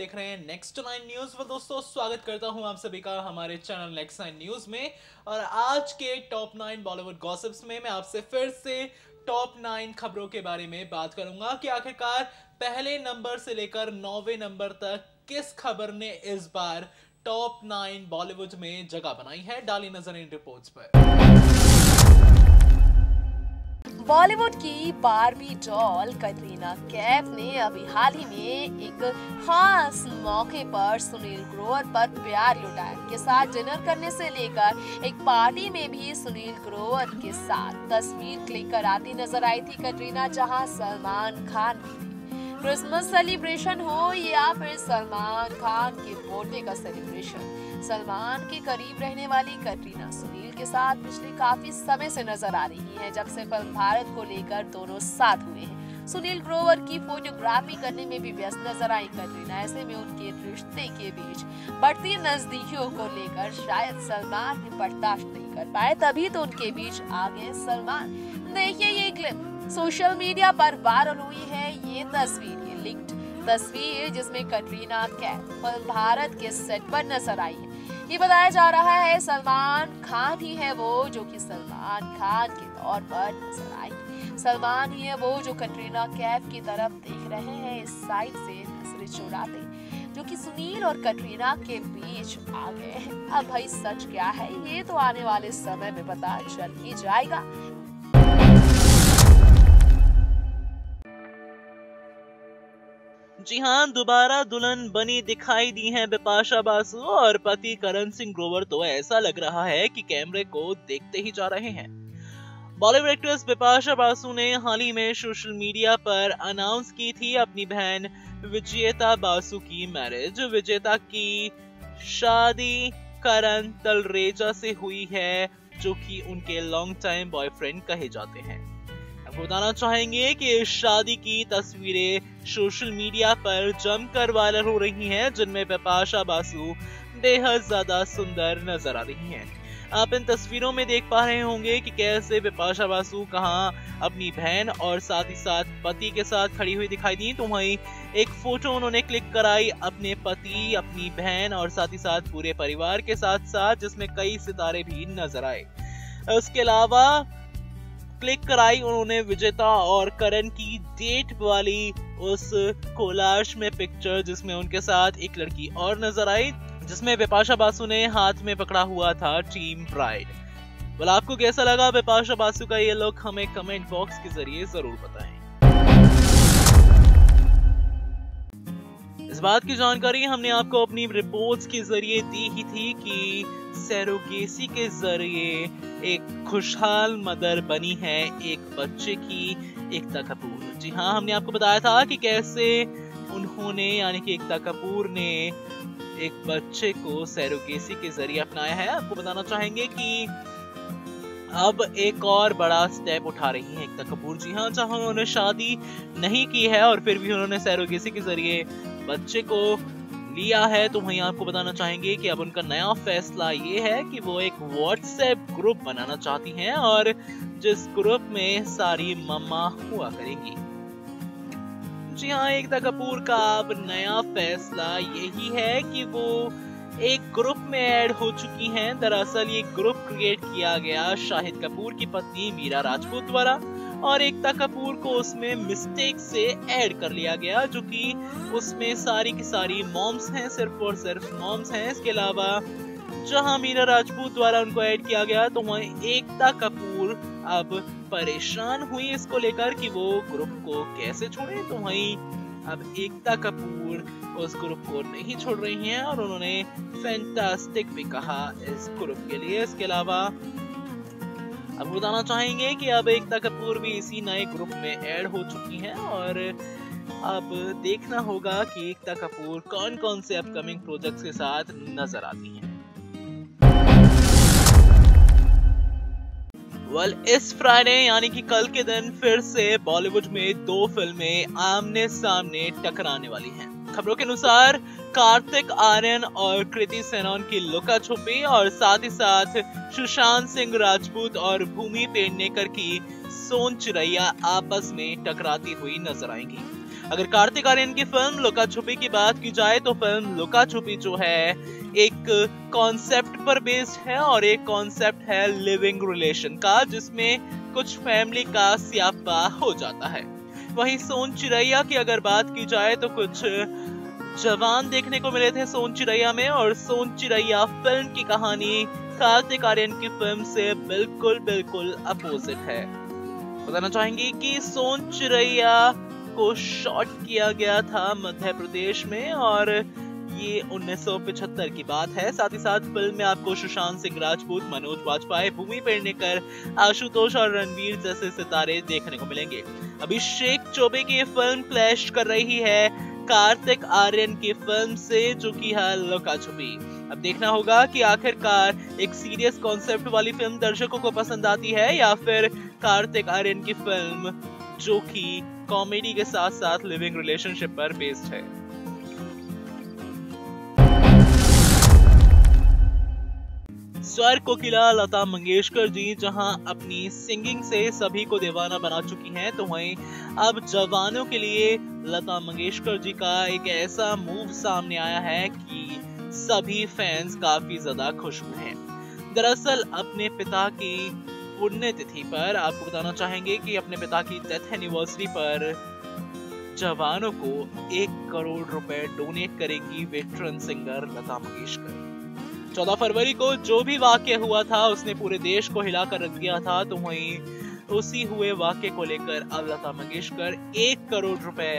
देख रहे हैं नेक्स्ट 9 न्यूज। तो दोस्तों स्वागत करता हूं आप सभी का हमारे चैनल नेक्स्ट 9 न्यूज में। और आज के टॉप 9 बॉलीवुड गॉसिप्स में मैं आपसे फिर से टॉप 9 खबरों के बारे में बात करूंगा कि आखिरकार पहले नंबर से लेकर 9वें नंबर तक किस खबर ने इस बार टॉप 9 बॉलीवुड में जगह बनाई है। डाली नजर इन रिपोर्ट्स पर। बॉलीवुड की बारबी डॉल कटरीना कैफ ने अभी हाल ही में एक खास मौके पर सुनील ग्रोवर पर प्यार लुटाया। के साथ डिनर करने से लेकर एक पार्टी में भी सुनील ग्रोवर के साथ तस्वीर क्लिक कराती नजर आई थी कटरीना, जहां सलमान खान भी थे। क्रिसमस सेलिब्रेशन हो या फिर सलमान खान के बर्थडे का सेलिब्रेशन, सलमान के करीब रहने वाली कटरीना सुनील के साथ पिछले काफी समय से नजर आ रही हैं, जब से फिल्म भारत को लेकर दोनों साथ हुए हैं। सुनील ग्रोवर की फोटोग्राफी करने में भी व्यस्त नजर आई कटरीना। ऐसे में उनके रिश्ते के बीच बढ़ती नजदीकियों को लेकर शायद सलमान भी बर्दाश्त नहीं कर पाए, तभी तो उनके बीच आ गए सलमान। देखिए ये क्लिप सोशल मीडिया पर वायरल हुई है। ये तस्वीर, ये लिंक्ड तस्वीर जिसमें कटरीना कैफ फिल्म भारत के सेट पर नजर आई है। ये बताया जा रहा है सलमान खान ही है वो जो कि सलमान खान के तौर पर नजर आई। सलमान ही है वो जो कटरीना कैफ की तरफ देख रहे हैं, इस साइड से नजरें चुराते, जो कि सुनील और कटरीना के बीच आ गए हैं। अब भाई सच क्या है ये तो आने वाले समय में पता चल ही जाएगा। जी हाँ, दोबारा दुल्हन बनी दिखाई दी हैं बिपाशा बासु और पति करण सिंह ग्रोवर। तो ऐसा लग रहा है कि कैमरे को देखते ही जा रहे हैं। बॉलीवुड एक्ट्रेस बिपाशा बासु ने हाल ही में सोशल मीडिया पर अनाउंस की थी अपनी बहन विजेता बासु की मैरिज। विजेता की शादी करण तलरेजा से हुई है, जो कि उनके लॉन्ग टाइम बॉयफ्रेंड कहे जाते हैं। बताना चाहेंगे कि इस शादी की तस्वीरें सोशल मीडिया पर जमकर वायरल हो रही हैं, जिनमें बिपाशा बासु बेहद ज्यादा सुंदर नजर आ रही हैं। आप इन तस्वीरों में देख पा रहे होंगे कि कैसे बिपाशा बासु कहां अपनी बहन और साथ ही साथ पति के साथ खड़ी हुई दिखाई दी, तो वहीं एक फोटो उन्होंने क्लिक कराई अपने पति, अपनी बहन और साथ ही साथ पूरे परिवार के साथ, जिसमें कई सितारे भी नजर आए। उसके अलावा क्लिक कराई उन्होंने विजेता और करण की डेट वाली उस कोलाज में पिक्चर, जिसमें उनके साथ एक लड़की और नजर आई, जिसमें बिपाशा बासु ने हाथ में पकड़ा हुआ था टीम प्राइड। well, आपको कैसा लगा बिपाशा बासु का ये लुक, हमें कमेंट बॉक्स के जरिए जरूर बताएं। इस बात की जानकारी हमने आपको अपनी रिपोर्ट्स के जरिए दी ही थी कि सरोगेसी के जरिए एक खुशहाल मदर बनी है एक बच्चे की, एकता कपूर। जी हाँ, हमने आपको बताया था कि कैसे उन्होंने यानी कि एकता कपूर ने एक बच्चे को सरोगेसी के जरिए अपनाया है। आपको बताना चाहेंगे कि अब एक और बड़ा स्टेप उठा रही हैं एकता कपूर। जी हाँ, जहां उन्होंने शादी नहीं की है और फिर भी उन्होंने सरोगेसी के जरिए बच्चे को लिया है, तो वहीं आपको बताना चाहेंगे कि अब उनका नया फैसला ये है कि वो एक व्हाट्सएप ग्रुप बनाना चाहती हैं और जिस ग्रुप में सारी मम्मा हुआ करेंगी। जी हाँ, एकता कपूर का अब नया फैसला यही है कि वो एक ग्रुप में ऐड हो चुकी हैं। दरअसल ये ग्रुप क्रिएट किया गया शाहिद कपूर की पत्नी मीरा राजपूत द्वारा और एकता कपूर को उसमें मिस्टेक से ऐड कर लिया गया, जो कि उसमें सारी की सारी मॉम्स हैं, सिर्फ और सिर्फ मॉम्स हैं। इसके अलावा जहां मीरा राजपूत द्वारा उनको ऐड किया गया, तो वहीं एकता कपूर अब परेशान हुई इसको लेकर कि वो ग्रुप को कैसे छोड़े। तो वहीं अब एकता कपूर उस ग्रुप को नहीं छोड़ रही हैं और उन्होंने फैंटास्टिक भी कहा इस ग्रुप के लिए। इसके अलावा अब बताना चाहेंगे कि अब एकता कपूर भी इसी नए ग्रुप में ऐड हो चुकी हैं और अब देखना होगा कि एकता कपूर कौन कौन से अपकमिंग प्रोजेक्ट्स के साथ नजर आती हैं। इस फ्राइडे यानी कि कल के दिन फिर से बॉलीवुड में 2 फिल्में आमने सामने टकराने वाली हैं। खबरों के अनुसार कार्तिक आर्यन और कृति सेनन की लुका छुपी और साथ ही साथ सुशांत सिंह राजपूत और भूमि पेडनेकर की सोन चिरैया आपस में टकराती हुई नजर आएंगी। अगर कार्तिक आर्यन की फिल्म लुका छुपी की बात की जाए तो फिल्म लुका छुपी जो है एक कॉन्सेप्ट पर बेस्ड है और एक कॉन्सेप्ट है लिविंग रिलेशन का, जिसमें कुछ फैमिली का स्यापा हो जाता है। वहीं सोन चिरैया की अगर बात की जाए तो कुछ जवान देखने को मिले थे सोन चिरैया में, और सोन चिरैया फिल्म की कहानी कार्तिक आर्यन की फिल्म से बिल्कुल अपोजिट है। बताना चाहेंगे कि सोन चिरैया को शॉट किया गया था मध्य प्रदेश में और ये 1975 की बात है। साथ ही साथ फिल्म में आपको सुशांत सिंह राजपूत, मनोज वाजपेयी, भूमि पेडनेकर, आशुतोष और रणवीर जैसे सितारे देखने को मिलेंगे। अभिषेक चौबे की फिल्म क्लैश कर रही है कार्तिक आर्यन की फिल्म से, जो कि है लुका छुपी। अब देखना होगा कि आखिरकार एक सीरियस कॉन्सेप्ट वाली फिल्म दर्शकों को पसंद आती है या फिर कार्तिक आर्यन की फिल्म जो कि कॉमेडी के साथ साथ लिविंग रिलेशनशिप पर बेस्ड है। स्वर कोकिला लता मंगेशकर जी जहां अपनी सिंगिंग से सभी को दीवाना बना चुकी हैं, तो वहीं अब जवानों के लिए लता मंगेशकर जी का एक ऐसा मूव सामने आया है कि सभी फैंस काफी ज्यादा खुश हुए हैं। दरअसल अपने पिता की पुण्यतिथि पर आपको बताना चाहेंगे कि अपने पिता की डेथ एनिवर्सरी पर जवानों को 1 करोड़ रुपए डोनेट करेंगी वेटरन सिंगर लता मंगेशकर। 14 फरवरी को जो भी वाक्य हुआ था उसने पूरे देश को हिलाकर रख दिया था, तो वहीं उसी हुए वाक्य को लेकर अब लता मंगेशकर 1 करोड़ रुपए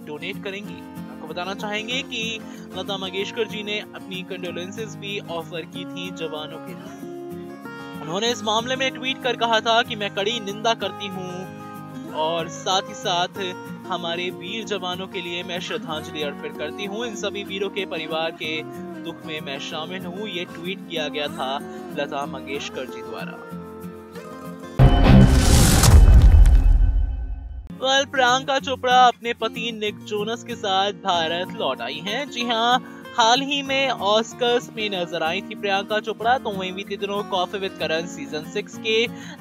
डोनेट करेंगी। आपको बताना चाहेंगे कि लता मंगेशकर जी ने अपनी कंडोलेंसेस भी ऑफर की थी जवानों के लिए। उन्होंने इस मामले में ट्वीट कर कहा था कि मैं कड़ी निंदा करती हूँ और साथ ही साथ हमारे वीर जवानों के लिए मैं श्रद्धांजलि अर्पित करती हूँ। इन सभी वीरों के परिवार के दुख में मैं शामिल हूँ। ये ट्वीट किया गया था लता मंगेशकर जी द्वारा। प्रियंका चोपड़ा अपने पति निक जोनस के साथ भारत लौट आई हैं। जी हाँ, हाल ही में ऑस्कर्स में नजर आई थी प्रियंका चोपड़ा। तो वहीं बीते दिनों कॉफी विद करण सीजन 6 के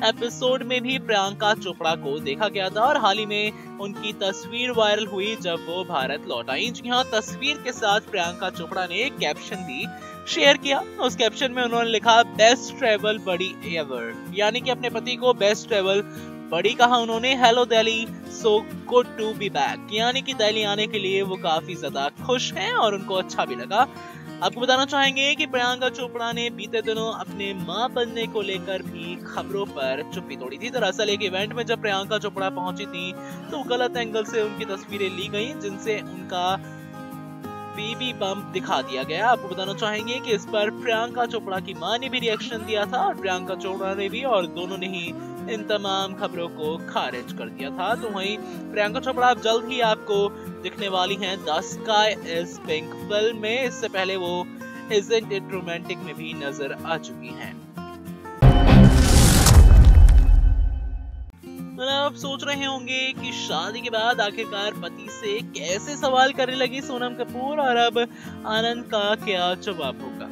एपिसोड में भी प्रियंका चोपड़ा को देखा गया था और हाल ही में उनकी तस्वीर वायरल हुई जब वो भारत लौट आई। जी हाँ, तस्वीर के साथ प्रियंका चोपड़ा ने एक कैप्शन भी शेयर किया। उस कैप्शन में उन्होंने लिखा बेस्ट ट्रेवल बडी एवर, यानी कि अपने पति को बेस्ट ट्रेवल बड़ी कहा उन्होंने। Hello Delhi, so good to be back, यानी कि दिल्ली आने के लिए वो काफी ज्यादा खुश हैं और उनको अच्छा भी लगा। आपको बताना चाहेंगे कि प्रियंका चोपड़ा ने बीते दिनों अपने मां बनने को लेकर भी खबरों पर चुप्पी तोड़ी थी। दरअसल एक इवेंट में जब प्रियंका चोपड़ा पहुंची थी तो गलत एंगल से उनकी तस्वीरें ली गई जिनसे उनका बेबी बम्प दिखा दिया गया। आपको बताना चाहेंगे कि इस पर प्रियंका चोपड़ा की मां ने भी रिएक्शन दिया था और प्रियंका चोपड़ा ने भी, और दोनों ने ही इन तमाम खबरों को खारिज कर दिया था। तो वहीं प्रियंका चोपड़ा अब जल्द ही आपको दिखने वाली हैं the sky is pink film में। इससे पहले वो इज़न्ट इट रोमांटिक में भी नजर आ चुकी हैं। आप सोच रहे होंगे कि शादी के बाद आखिरकार पति से कैसे सवाल करने लगी सोनम कपूर और अब आनंद का क्या जवाब होगा।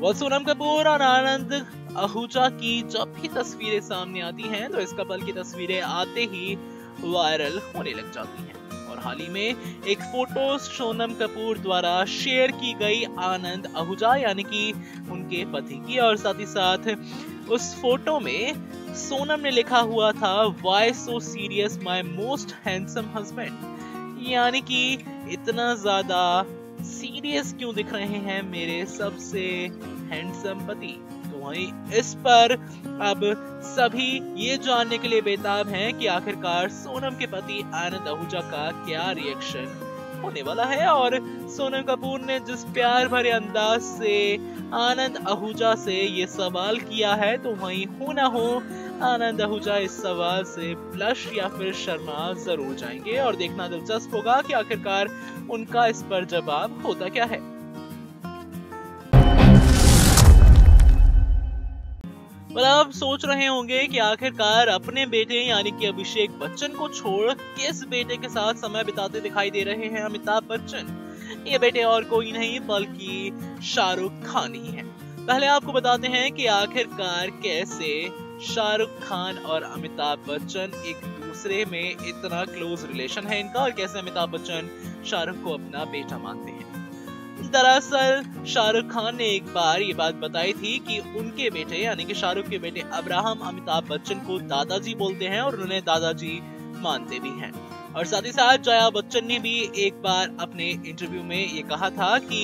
वो सोनम कपूर और आनंद आहूजा की जब भी तस्वीरें सामने आती हैं तो इस कपल की तस्वीरें आते ही वायरल होने लग जाती हैं। और हाल ही में एक फोटो सोनम कपूर द्वारा शेयर की गई आनंद आहूजा यानी कि उनके पति की, और साथ ही साथ उस फोटो में सोनम ने लिखा हुआ था why so serious my most handsome husband, यानी कि इतना ज्यादा सीरियस क्यों दिख रहे हैं मेरे सबसे हैंडसम पति। तो वहीं इस पर अब सभी ये जानने के लिए बेताब हैं कि आखिरकार सोनम के पति आनंद आहूजा का क्या रिएक्शन होने वाला है। और सोनम कपूर ने जिस प्यार भरे अंदाज से आनंद आहूजा से ये सवाल किया है, तो वहीं हो ना हो आनंद आहूजा इस सवाल से ब्लश या फिर शर्मा जरूर जाएंगे और देखना दिलचस्प होगा कि आखिरकार उनका इस पर जवाब होता क्या है। आप सोच रहे होंगे कि आखिरकार अपने बेटे यानी कि अभिषेक बच्चन को छोड़ किस बेटे के साथ समय बिताते दिखाई दे रहे हैं अमिताभ बच्चन। ये बेटे और कोई नहीं बल्कि शाहरुख खान ही हैं। पहले आपको बताते हैं कि आखिरकार कैसे शाहरुख खान और अमिताभ बच्चन एक दूसरे में इतना क्लोज रिलेशन है इनका और कैसे अमिताभ बच्चन शाहरुख को अपना बेटा मानते हैं। दरअसल शाहरुख खान ने एक बार ये बात बताई थी कि उनके बेटे यानी कि शाहरुख के बेटे अब्राहम अमिताभ बच्चन को दादाजी बोलते हैं और उन्हें दादाजी मानते भी हैं। और साथ ही साथ जया बच्चन ने भी एक बार अपने इंटरव्यू में ये कहा था कि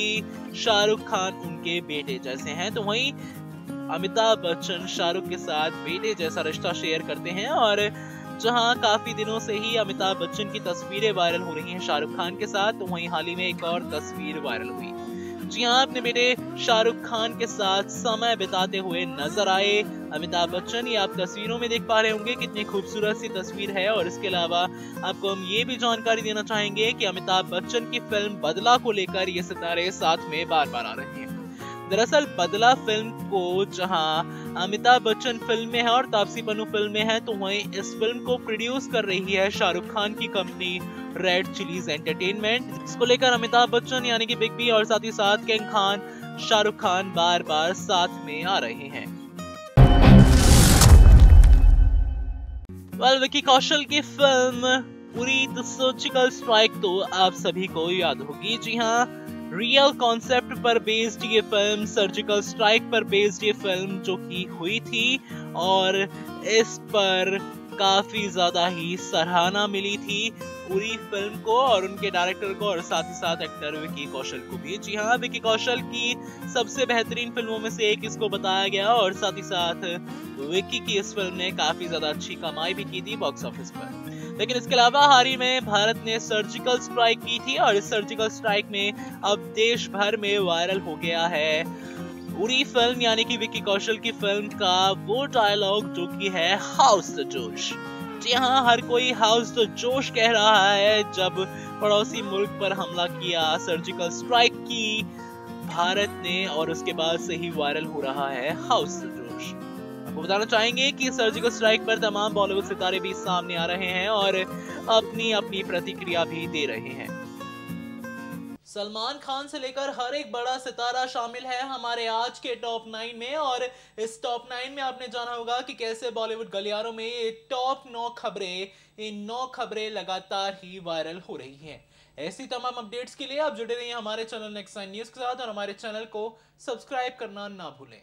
शाहरुख खान उनके बेटे जैसे हैं। तो वहीं अमिताभ बच्चन शाहरुख के साथ बेटे जैसा रिश्ता शेयर करते हैं और जहां काफी दिनों से ही अमिताभ बच्चन की तस्वीरें वायरल हो रही हैं शाहरुख खान के साथ, तो वहीं हाल ही में एक और तस्वीर वायरल हुई। जी हां, अपने बेटे शाहरुख खान के साथ समय बिताते हुए नजर आए अमिताभ बच्चन। ये आप तस्वीरों में देख पा रहे होंगे कितनी खूबसूरत सी तस्वीर है। और इसके अलावा आपको हम ये भी जानकारी देना चाहेंगे कि अमिताभ बच्चन की फिल्म बदला को लेकर ये सितारे साथ में बार बार आ रहे हैं। दरअसल बदला फिल्म को जहां अमिताभ बच्चन फिल्म में है और तापसी पन्नू फिल्म में है, तो वहीं इस फिल्म को प्रोड्यूस कर रही है शाहरुख खान की कंपनी रेड चिलीज एंटरटेनमेंट। इसको लेकर अमिताभ बच्चन यानी कि बिग बी और साथ ही साथ किंग खान शाहरुख खान बार बार साथ में आ रहे हैं। विकी कौशल की film Uri the surgical strike तो आप सभी को याद होगी। जी हाँ, रियल कॉन्सेप्ट पर बेस्ड ये फिल्म, सर्जिकल स्ट्राइक पर बेस्ड ये फिल्म जो की हुई थी और इस पर काफी ज्यादा ही सराहना मिली थी पूरी फिल्म को और उनके डायरेक्टर को और साथ ही साथ एक्टर विकी कौशल को भी। जी हाँ, विकी कौशल की सबसे बेहतरीन फिल्मों में से एक इसको बताया गया और साथ ही साथ विकी की इस फिल्म ने काफी ज्यादा अच्छी कमाई भी की थी बॉक्स ऑफिस पर। लेकिन इसके अलावा हाल ही में भारत ने सर्जिकल स्ट्राइक की थी और इस सर्जिकल स्ट्राइक में अब देश भर में वायरल हो गया है उरी फिल्म यानी कि विकी कौशल की फिल्म का वो डायलॉग जो कि है हाउस द जोश। जी हाँ, हर कोई हाउस द जोश कह रहा है जब पड़ोसी मुल्क पर हमला किया, सर्जिकल स्ट्राइक की भारत ने और उसके बाद से ही वायरल हो रहा है हाउस द जोश। आपको बताना चाहेंगे कि सर्जिकल स्ट्राइक पर तमाम बॉलीवुड सितारे भी सामने आ रहे हैं और अपनी अपनी प्रतिक्रिया भी दे रहे हैं। सलमान खान से लेकर हर एक बड़ा सितारा शामिल है हमारे आज के टॉप 9 में और इस टॉप 9 में आपने जाना होगा कि कैसे बॉलीवुड गलियारों में ये टॉप 9 खबरें, ये 9 खबरें लगातार ही वायरल हो रही हैं। ऐसी तमाम अपडेट्स के लिए आप जुड़े रहिए हमारे चैनल नेक्स्ट 9 न्यूज के साथ और हमारे चैनल को सब्सक्राइब करना ना भूलें।